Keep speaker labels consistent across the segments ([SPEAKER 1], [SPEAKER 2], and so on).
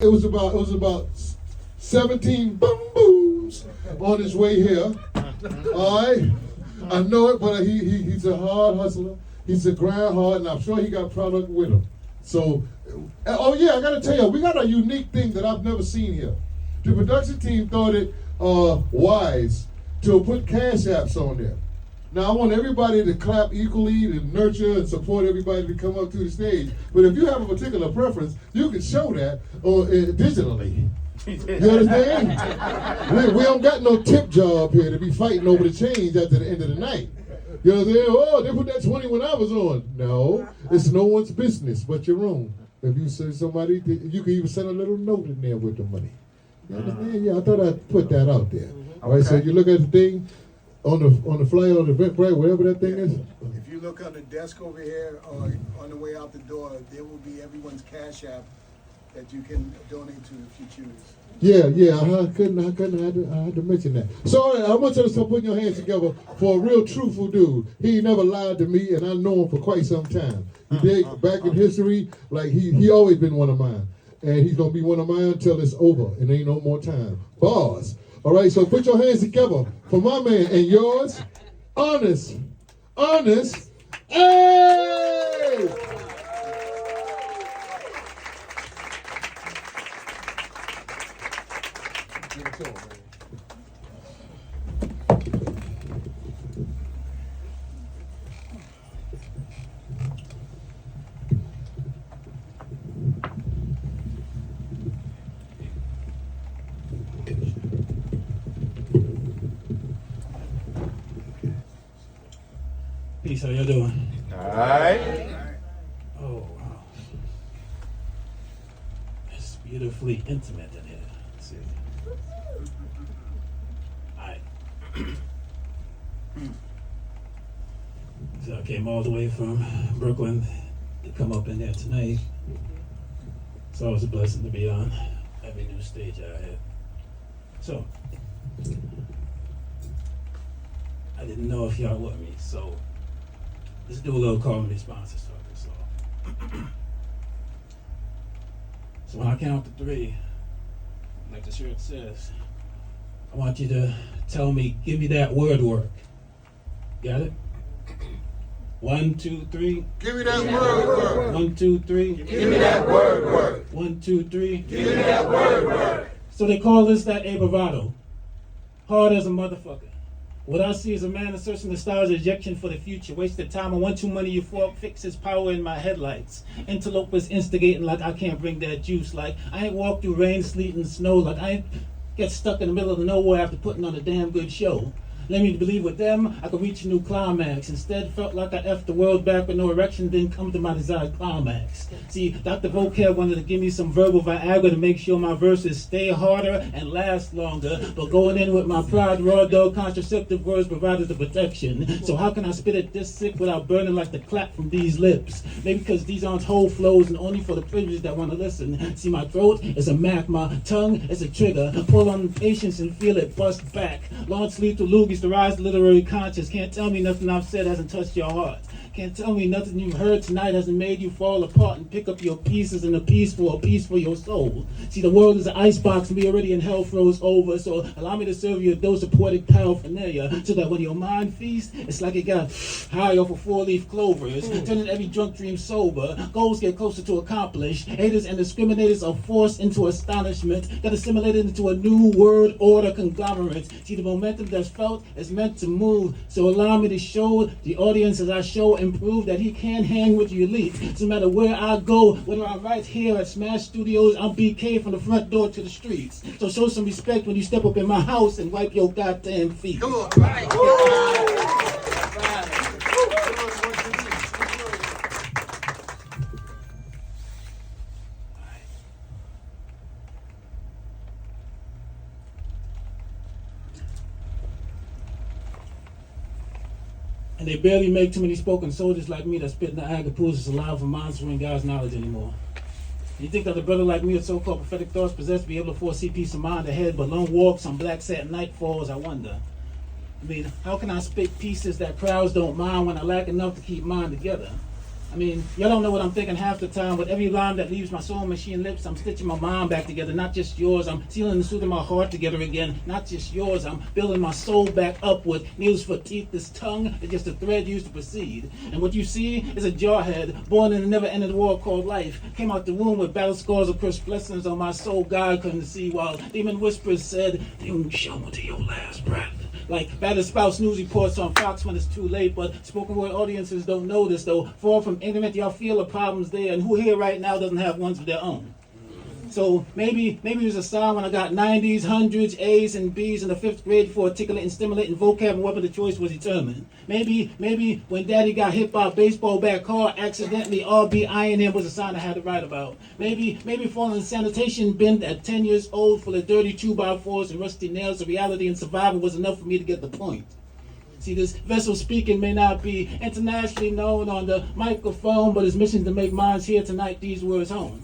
[SPEAKER 1] It was about 17 boom booms on his way here. All right, I know it, but he's a hard hustler. He's a grind hard, and I'm sure he got product with him. So, oh yeah, I gotta tell you, we got a unique thing that I've never seen here. The production team thought it wise to put cash apps on there. Now I want everybody to clap equally, to nurture and support everybody to come up to the stage. But if you have a particular preference, you can show that digitally. You understand? We don't got no tip job here to be fighting over the change at the end of the night. You know what I'm saying? Oh, they put that 20 when I was on. No, it's no one's business but your own. If you say somebody, you can even send a little note in there with the money. You understand? Yeah, I thought I'd put that out there. All right, so you look at the thing on the flyer on the Eventbrite, whatever that thing is.
[SPEAKER 2] If you look on the desk over here or on the way out the door, there will be everyone's cash app that you can donate to if you choose.
[SPEAKER 1] Yeah, I had to mention that. So I want you to start putting your hands together for a real truthful dude. He ain't never lied to me, and I know him for quite some time. He did back in history, like he always been one of mine. And he's gonna be one of mine until it's over, and ain't no more time. Bars. All right, so put your hands together for my man and yours, H.o.n.e.s.t. Hey!
[SPEAKER 3] Peace, how y'all doing?
[SPEAKER 4] Alright.
[SPEAKER 3] Oh, wow. It's beautifully intimate in here. Let's see. Alright. So I came all the way from Brooklyn to come up in there tonight. It's always a blessing to be on every new stage I had. So, I didn't know if y'all with me, so let's do a little call and response to start this off. So when I count to three, like the shirt says, I want you to tell me, give me that word work. Got it? 1, 2, 3.
[SPEAKER 1] Give me that word work.
[SPEAKER 3] 1, 2, 3.
[SPEAKER 4] Give me that word work.
[SPEAKER 3] 1, 2, 3.
[SPEAKER 4] Give me that word work.
[SPEAKER 3] So they call this that A-Bravado. Hard as a motherfucker. What I see is a man asserting the stars ejection for the future. Wasted time. I want too money euphoric fixes power in my headlights. Interlopers instigating like I can't bring that juice. Like I ain't walked through rain, sleet, and snow. Like I ain't get stuck in the middle of nowhere after putting on a damn good show. Let me believe with them, I could reach a new climax. Instead, felt like I effed the world back with no erection, didn't come to my desired climax. See, Dr. Vocab wanted to give me some verbal Viagra to make sure my verses stay harder and last longer. But going in with my pride, raw dog, contraceptive words provided the protection. So how can I spit it this sick without burning like the clap from these lips? Maybe because these aren't whole flows and only for the privileged that want to listen. See, my throat is a Mac, my tongue is a trigger. Pull on patience and feel it bust back. Long sleep to loogies to rise literary conscious. Can't tell me nothing I've said hasn't touched your heart. Can't tell me nothing you've heard tonight hasn't made you fall apart and pick up your pieces in a piece for your soul. See, the world is an icebox and we already in hell froze over. So allow me to serve you a dose of poetic paraphernalia so that when your mind feasts, it's like it got high off of four-leaf clovers, turning every drunk dream sober. Goals get closer to accomplish. Haters and discriminators are forced into astonishment, get assimilated into a new word order conglomerate. See, the momentum that's felt is meant to move. So allow me to show the audience as I show and prove that he can hang with the elite. No matter where I go, whether I'm right here at Smash Studios, I'm BK from the front door to the streets. So show some respect when you step up in my house and wipe your goddamn feet.
[SPEAKER 1] Come on.
[SPEAKER 3] And they barely make too many spoken soldiers like me that spit Niagara pools is alive for monitoring God's knowledge anymore. You think that a brother like me with so-called prophetic thoughts possessed to be able to foresee peace of mind ahead, but lone walks on black satin nightfalls, I wonder. I mean, how can I spit pieces that crowds don't mind when I lack enough to keep mine together? I mean, y'all don't know what I'm thinking half the time. With every line that leaves my soul machine lips, I'm stitching my mind back together, not just yours. I'm sealing and soothing my heart together again, not just yours. I'm building my soul back up with needles for teeth. This tongue is just a thread used to proceed. And what you see is a jarhead, born in a never-ending war called life. Came out the womb with battle scars of cursed blessings on my soul God couldn't see, while demon whispers said, "They won't show until your last breath." Like battered spouse news reports on Fox when it's too late, but spoken word audiences don't know this though. Far from ignorant, y'all feel the problems there, and who here right now doesn't have ones of their own? So maybe it was a sign when I got 90s, 100s, A's and B's in the 5th grade for articulating, stimulating vocab, and weapon of choice was determined. Maybe when Daddy got hit by a baseball bat car accidentally, RBIing was a sign I had to write about. Maybe falling in a sanitation bin at 10 years old full of dirty 2x4s and rusty nails of reality and survival was enough for me to get the point. See, this vessel speaking may not be internationally known on the microphone, but its mission is to make minds here tonight these words home.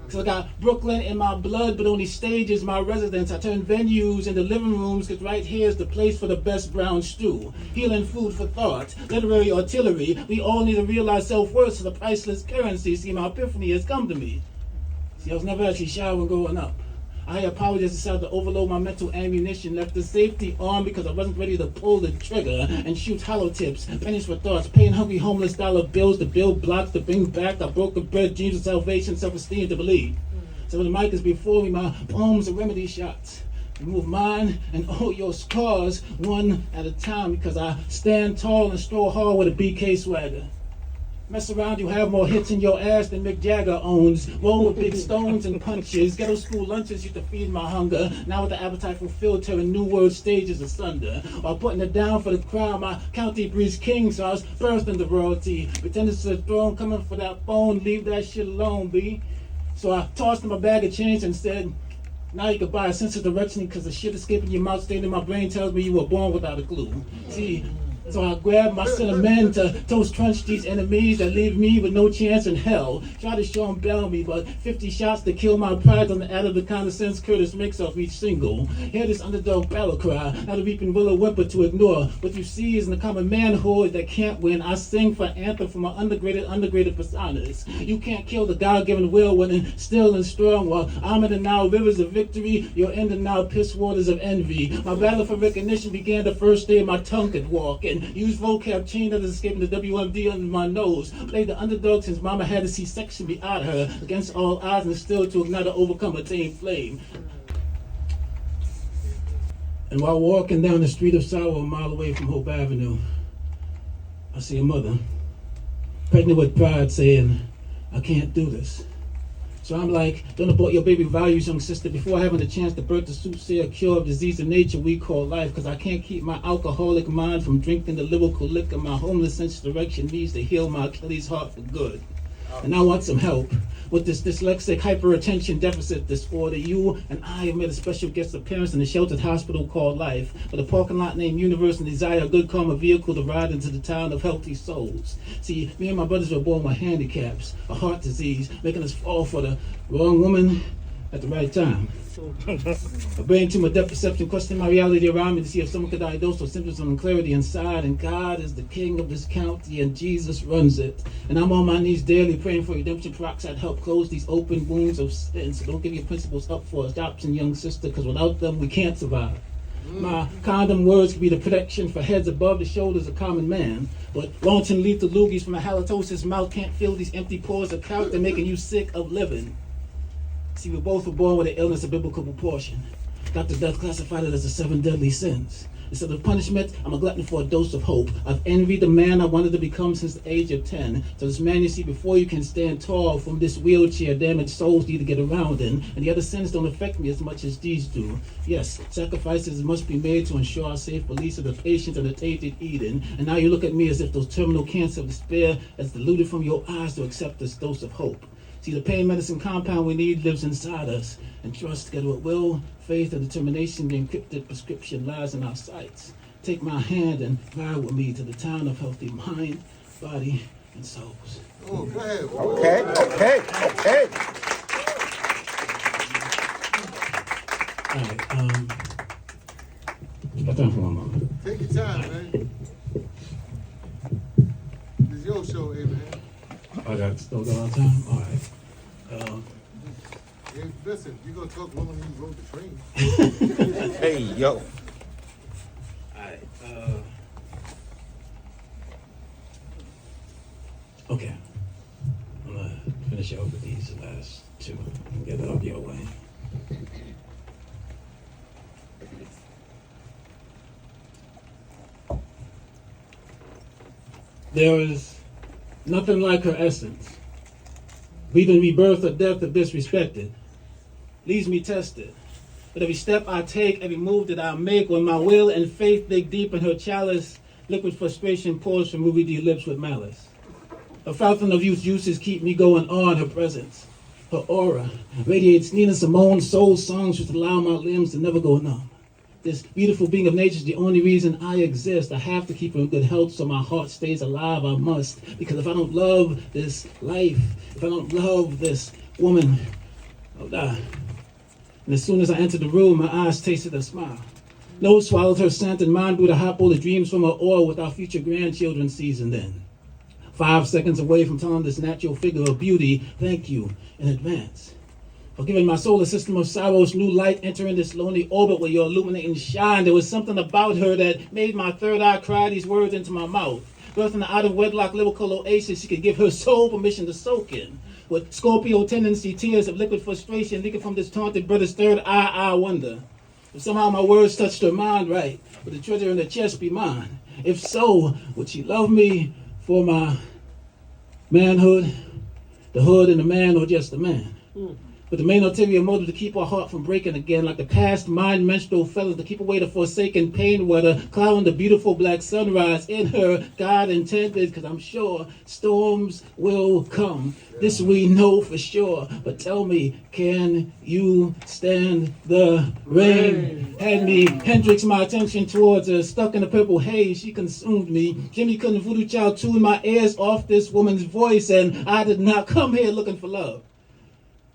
[SPEAKER 3] Cause I got Brooklyn in my blood, but only stage is my residence. I turn venues into living rooms, cause right here is the place for the best brown stew. Healing food for thought, literary artillery. We all need to realize self-worth is a priceless currency. See, my epiphany has come to me. See, I was never actually shy when growing up. I apologized, decided to overload my mental ammunition, left the safety on because I wasn't ready to pull the trigger and shoot hollow tips, pennies for thoughts, paying hungry homeless dollar bills to build blocks to bring back the broken bread, dreams of salvation, self-esteem to believe. So when the mic is before me, my poems are remedy shots. Remove mine and all your scars one at a time because I stand tall and stroll hard with a BK swagger. Mess around, you have more hits in your ass than Mick Jagger owns. Roll with big stones and punches. Ghetto school lunches used to feed my hunger. Now with the appetite fulfilled, tearing new world stages asunder. While putting it down for the crowd, my county breeds king, so I was birthed into royalty. Pretending to the throne, coming for that phone, leave that shit alone, B. So I tossed in my bag of change and said, now you can buy a sense of direction because the shit escaping your mouth staying in my brain tells me you were born without a clue. See, so I grab my cinnamon to toast crunch these enemies that leave me with no chance in hell. Try to show them bail me, but 50 shots to kill my pride on the ad of the kind of sense Curtis makes off each single. Hear this underdog battle cry, not a weeping willow whimper to ignore. What you see is in the common manhood that can't win. I sing for anthem for my undergraded personas. You can't kill the God-given will when still and strong, while I'm in the now rivers of victory, you're in the now piss waters of envy. My battle for recognition began the first day my tongue could walk, and use vocab chain that is escaping the WMD under my nose. Played the underdog since mama had a C-section be out of her. Against all odds and still to ignite or overcome a tame flame. And while walking down the street of sorrow a mile away from Hope Avenue, I see a mother, pregnant with pride, saying, I can't do this. So I'm like, don't abort your baby values, young sister, before having the chance to birth the soothsayer cure of disease of nature we call life, because I can't keep my alcoholic mind from drinking the lyrical liquor. My homeless sense of direction needs to heal my Achilles heart for good. And I want some help with this dyslexic hyperattention deficit disorder. You and I have made a special guest appearance in a sheltered hospital called Life, with a parking lot named Universe, and desire a good karma vehicle to ride into the town of healthy souls. See, me and my brothers were born with handicaps, a heart disease, making us fall for the wrong woman at the right time. A brain tumor, depth perception, questioning my reality around me to see if someone could diagnose with symptoms of clarity inside. And God is the king of this county, and Jesus runs it. And I'm on my knees daily praying for redemption peroxide help close these open wounds of sin. So don't give your principles up for adoption, young sister, because without them we can't survive. My condom words could be the protection for heads above the shoulders of common man. But launching lethal loogies from a halitosis mouth can't fill these empty pores of character, making you sick of living. See, we both were born with an illness of biblical proportion. Dr. Death classified it as the 7 deadly sins. Instead of punishment, I'm a glutton for a dose of hope. I've envied the man I wanted to become since the age of 10. So this man you see before you can stand tall from this wheelchair. Damaged souls need to get around in. And the other sins don't affect me as much as these do. Yes, sacrifices must be made to ensure our safe release of the patient and the tainted Eden. And now you look at me as if those terminal cancer of despair has diluted from your eyes to accept this dose of hope. See, the pain medicine compound we need lives inside us. And trust, together with will, faith, and determination, the encrypted prescription lies in our sights. Take my hand and ride with me to the town of healthy mind, body, and souls.
[SPEAKER 2] Oh, go ahead.
[SPEAKER 4] Okay.
[SPEAKER 3] All right, got time for one moment.
[SPEAKER 2] Take your time, man. This is your show, Abe, man.
[SPEAKER 3] Oh, go on time? All right.
[SPEAKER 1] Hey, listen, you gonna talk longer than you rode the train.
[SPEAKER 4] Hey, yo.
[SPEAKER 3] All right. Okay. I'm gonna finish out with these last two and get it out your way. There is nothing like her essence. Breathing rebirth or death if disrespected. Leaves me tested. But every step I take, every move that I make, when my will and faith dig deep in her chalice, liquid frustration pours from Ruby D lips with malice. A fountain of youth juices keep me going on, her presence. Her aura radiates Nina Simone's soul songs which allow my limbs to never go numb. This beautiful being of nature is the only reason I exist. I have to keep her in good health so my heart stays alive. I must. Because if I don't love this life, if I don't love this woman, I'll die. And as soon as I entered the room, my eyes tasted a smile. Nose swallowed her scent and mind brewed a hot bowl of dreams from her oil with our future grandchildren seasoned in. 5 seconds away from telling this natural figure of beauty, thank you in advance. For giving my soul a system of sorrows, new light entering this lonely orbit where your illuminating shine. There was something about her that made my third eye cry these words into my mouth. Birthing the out of wedlock lyrical oasis, she could give her soul permission to soak in. With Scorpio tendency, tears of liquid frustration leaking from this taunted brother's third eye, I wonder. If somehow my words touched her mind right, would the treasure in her chest be mine? If so, would she love me for my manhood, the hood and the man, or just the man? But the main ulterior motive to keep our heart from breaking again, like the past mind menstrual fellas, to keep away the forsaken pain weather, clouding the beautiful black sunrise in her, God intended, because I'm sure storms will come. This we know for sure. But tell me, can you stand the rain? Had me Hendrix my attention towards her, stuck in the purple haze, she consumed me. Jimmy couldn't voodoo child tune my ears off this woman's voice, and I did not come here looking for love.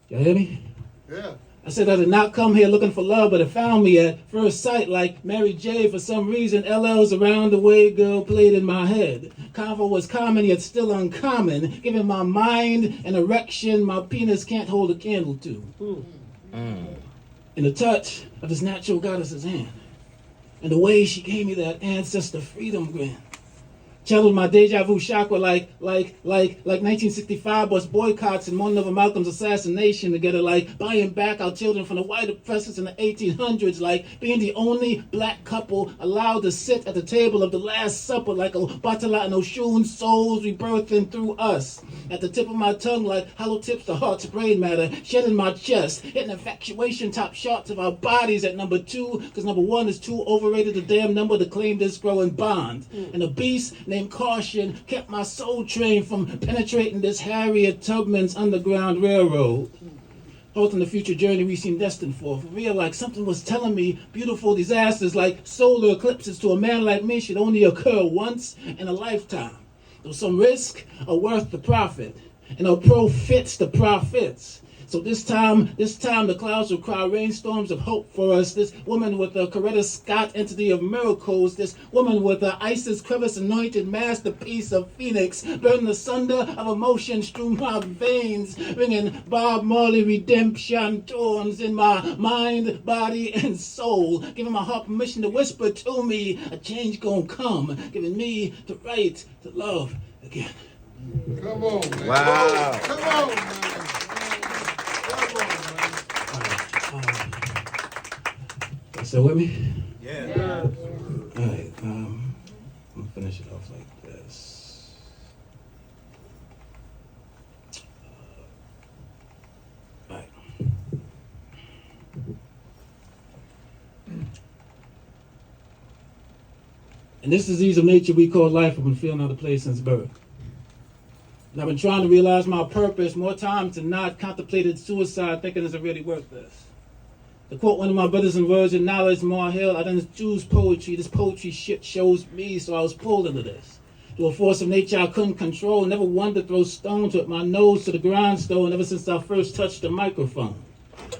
[SPEAKER 3] Y'all hear me?
[SPEAKER 1] Yeah.
[SPEAKER 3] I said I did not come here looking for love, but it found me at first sight like Mary J. For some reason, LL's around the way girl played in my head. Convo was common, yet still uncommon, giving my mind an erection my penis can't hold a candle to. In the touch of this natural goddess's hand, and the way she gave me that ancestor freedom grin. Channeled my deja vu chakra like 1965 was boycotts and one of Malcolm's assassination together, like buying back our children from the white oppressors in the 1800s, like being the only black couple allowed to sit at the table of the Last Supper, like Obatala and Oshun's souls rebirthing through us. At the tip of my tongue, like hollow tips to heart's brain matter, shedding my chest, hitting infatuation top shots of our bodies at number 2, because number 1 is too overrated a damn number to claim this growing bond. And a beast named Caution kept my soul train from penetrating this Harriet Tubman's Underground Railroad. Halting the future journey we seem destined for real, like something was telling me beautiful disasters like solar eclipses to a man like me should only occur once in a lifetime. Though some risk are worth the profit, and a pro fits the profits. So this time the clouds will cry rainstorms of hope for us. This woman with the Coretta Scott entity of miracles. This woman with the Isis crevice anointed masterpiece of Phoenix. Burning the sunder of emotion through my veins. Ringing Bob Marley redemption tones in my mind, body, and soul. Giving my heart permission to whisper to me, a change gonna come. Giving me the right to love again.
[SPEAKER 1] Come on, man.
[SPEAKER 4] Wow.
[SPEAKER 1] Come on, man.
[SPEAKER 3] Still with me?
[SPEAKER 4] Yeah.
[SPEAKER 3] All right. I'm gonna finish it off like this. All right. And this disease of nature we call life, I've been feeling out of place since birth. And I've been trying to realize my purpose more times than not, contemplated suicide, thinking is it really worth this? To quote one of my brothers in words and knowledge, Mar Hill, I done choose poetry. This poetry shit shows me, so I was pulled into this. To a force of nature I couldn't control, never wanted to throw stones with my nose to the grindstone ever since I first touched the microphone.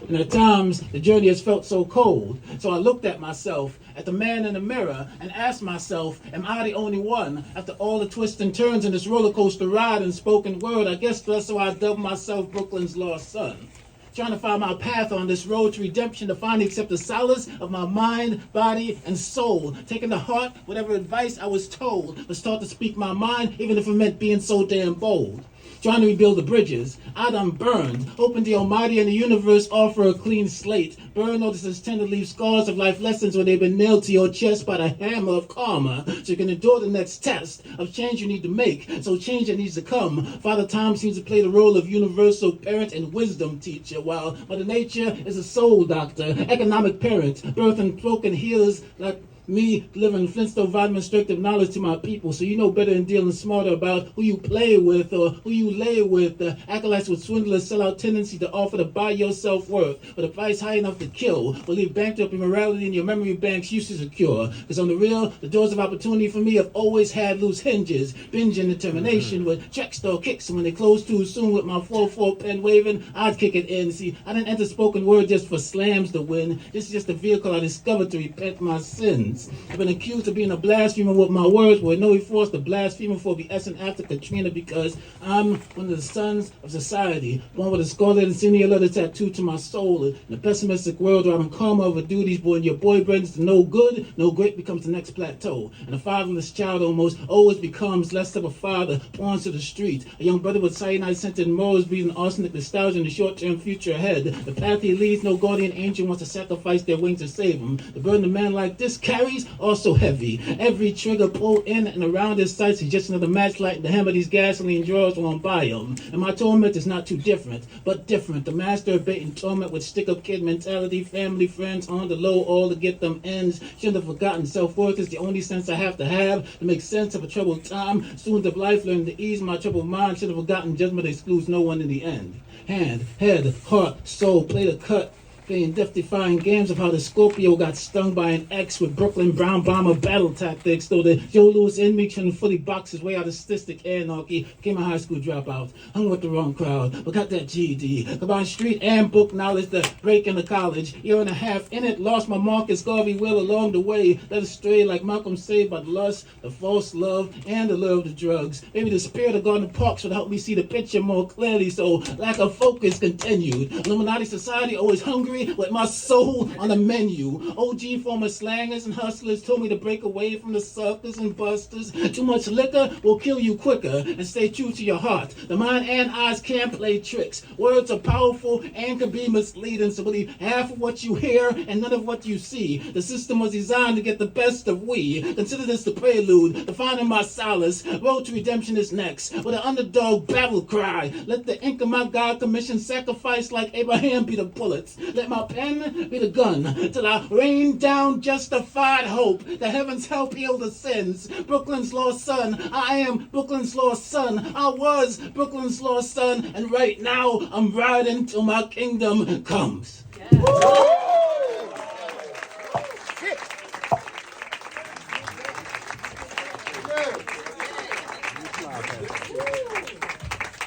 [SPEAKER 3] And at times, the journey has felt so cold. So I looked at myself, at the man in the mirror, and asked myself, am I the only one? After all the twists and turns in this roller coaster ride and spoken word, I guess that's why I dubbed myself Brooklyn's lost son. Trying to find my path on this road to redemption, to finally accept the solace of my mind, body, and soul. Taking to heart whatever advice I was told, was taught to speak my mind, even if it meant being so damn bold. Trying to rebuild the bridges, I done burned, hoping the Almighty and the universe offer a clean slate. Burn notices tend to leave scars of life lessons when they've been nailed to your chest by the hammer of karma, so you can endure the next test of change you need to make, so change that needs to come. Father Time seems to play the role of universal parent and wisdom teacher, while Mother Nature is a soul doctor, economic parent, birth and broken healers like me delivering Flintstone vitamin strength of knowledge to my people, so you know better and dealing smarter about who you play with or who you lay with. Acolytes with swindlers sell out tendency to offer to buy your self-worth, but a price high enough to kill will leave bankrupt your morality and your memory banks useless secure. Because on the real, the doors of opportunity for me have always had loose hinges, binging determination with check store kicks, and when they close too soon with my 4-4 pen waving, I'd kick it in. See, I didn't enter spoken word just for slams to win. This is just a vehicle I discovered to repent my sins. I've been accused of being a blasphemer with my words, but no forced to blaspheme for the essence after Katrina, because I'm one of the sons of society, born with a scarlet and senior letter tattooed to my soul. In a pessimistic world where I'm karma over duties, boy, and your boy brings to no good, no great becomes the next plateau. And a fatherless child almost always becomes less of a father, pawns to the street. A young brother with cyanide-scented morals, breathing arsenic nostalgia in the short-term future ahead. The path he leads, no guardian angel wants to sacrifice their wings to save him. The burden of a man like this carries also heavy. Every trigger pulled in and around his sights is just another match light. The hammer these gasoline drawers won't buy him. And my torment is not too different, but different. The master of bait and torment with stick-up kid mentality, family, friends on the low, all to get them ends. Shouldn't have forgotten self-worth is the only sense I have to make sense of a troubled time. Student of life, learning to ease my troubled mind. Should have forgotten judgment excludes no one in the end. Hand, head, heart, soul, play the cut. Playing death-defying games of how the Scorpio got stung by an ex with Brooklyn Brown Bomber battle tactics, though the Joe Louis in me couldn't fully box his way out of statistic anarchy. Became a high school dropout, hung with the wrong crowd, but got that GED. Combined street and book knowledge, the break into college. Year and a half in it, lost my Marcus Garvey will along the way. Led astray like Malcolm saved by the lust, the false love, and the lure of the drugs. Maybe the spirit of Garden Parks would help me see the picture more clearly, so lack of focus continued. Illuminati society always hungry with my soul on the menu. OG former slangers and hustlers told me to break away from the suckers and busters. Too much liquor will kill you quicker, and stay true to your heart. The mind and eyes can't play tricks. Words are powerful and can be misleading, so believe half of what you hear and none of what you see. The system was designed to get the best of we. Consider this the prelude to finding my solace. Road to redemption is next, with an underdog battle cry. Let the ink of my God commission sacrifice like Abraham be the bullets. Let my pen be the gun, till I rain down justified hope. The heavens help heal the sins. Brooklyn's lost son, I am Brooklyn's lost son. I was Brooklyn's lost son, and right now I'm riding till my kingdom comes.
[SPEAKER 1] Yeah.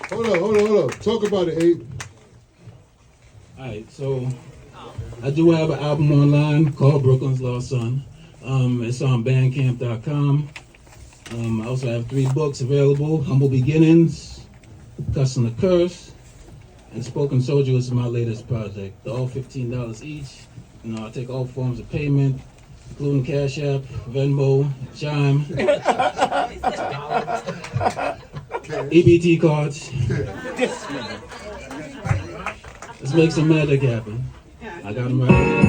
[SPEAKER 1] Hold up. Talk about it, Abe.
[SPEAKER 3] Alright, so I do have an album online called Brooklyn's Lost Son. It's on bandcamp.com. I also have 3 books available: Humble Beginnings, Cussing the Curse, and Spoken Soldier is my latest project. They're all $15 each. I take all forms of payment, including Cash App, Venmo, Chime, EBT cards. Let's make some magic happen. I got them right here.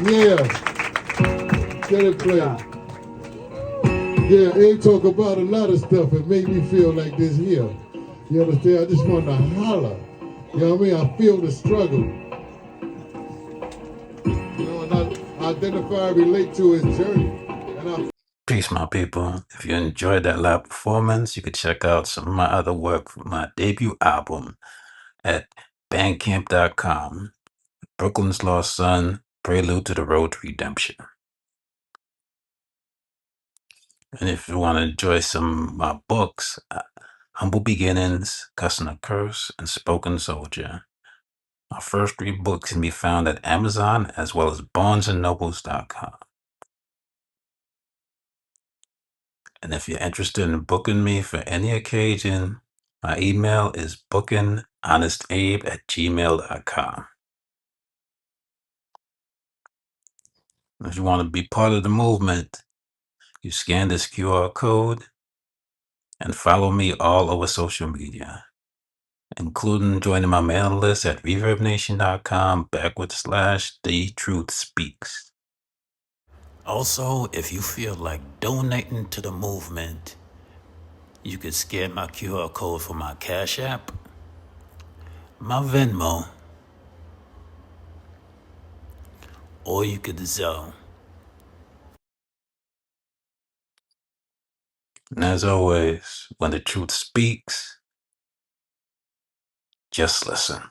[SPEAKER 1] Yeah. Get it played. Yeah, they talk about a lot of stuff. It made me feel like this here. You understand? I just want to holler. You know what I mean? I feel the struggle. And I identify, relate to his journey.
[SPEAKER 5] Peace, my people. If you enjoyed that live performance, you could check out some of my other work from my debut album at bandcamp.com. Brooklyn's Lost Son, Prelude to the Road to Redemption. And if you want to enjoy some of my books, Humble Beginnings, Cussing a Curse, and Spoken Soldier. Our first 3 books can be found at Amazon as well as barnesandnobles.com. And if you're interested in booking me for any occasion, my email is bookinghonestabe@gmail.com. If you want to be part of the movement, you scan this QR code and follow me all over social media, including joining my mailing list at reverbnation.com/The Truth Speaks. Also, if you feel like donating to the movement, you could scan my QR code for my Cash App, my Venmo, or you could Zelle. And as always, when the truth speaks, just listen.